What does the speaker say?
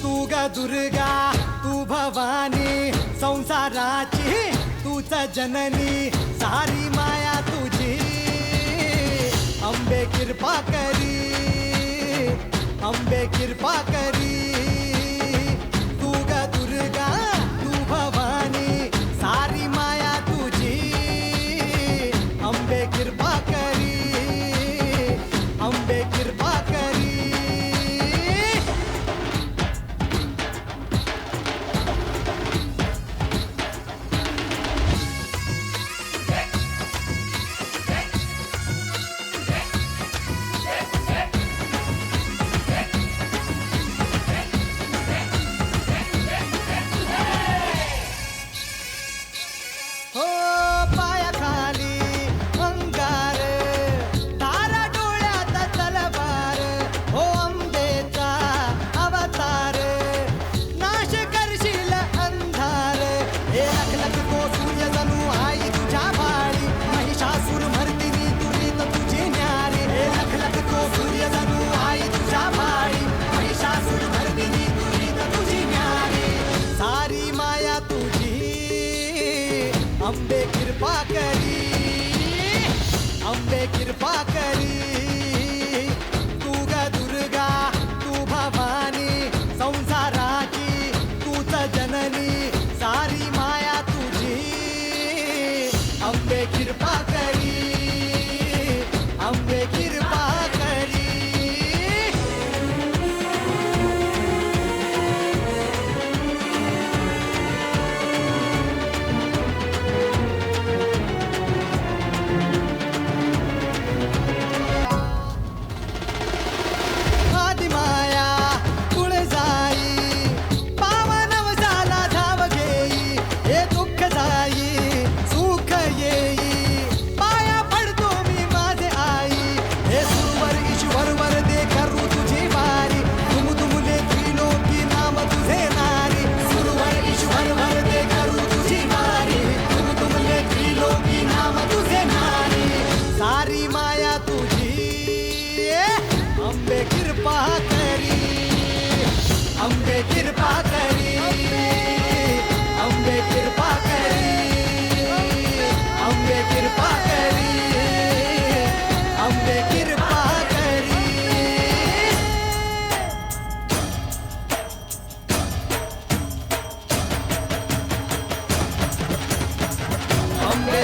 तू ग दुर्गा तू भवानी संसाराची तूच जननी सारी माया तुझी अंबे कृपा करी अंबे कृपा करी तू ग दुर्गा तू भवानी सारी माया तुझी अंबे कृपा करी अंबे कृपा करी हो पायाखाली अंगार तारा डोळ्यात तलवार हो अंबेचा अवतार नाश करशील अंधार हे लख लख तो सूर्य जणू आई तुझ्या भाळी महिषासूर मर्दिनी तुरीत तुझी न्यारी हे लख लख तो सूर्य जणू आई तुझ्या भाळी महिषासूर मर्दिनी तुरीत तुझी न्यारी सारी माया तुझी अंबे कृपा करी अंबे कृपा करी तू ग दुर्गा तू भवानी संसाराची तूच जननी सारी माया तुझी अंबे कृपा करी अंबे कृपा करी आदिमाया तुळजाई पावनव झाला धाव घेई हे दुःख जाई सुख येई पाया पडतो मी माझे आई हे सुरवर ईश्वर वर दे करू तुझी वारी तुम तुमले त्रिलोकी नाम तुझे नारी सुरवर ईश्वर वर दे करू तुझी वारी तुम तुमले त्रिलोकी नाम तुझे नारी सारी माया तुझी अंबे कृपा करी अंबे कृपा करी अंबे कृपा करी अंबे कृपा करी अंबे कृपा करी अंबे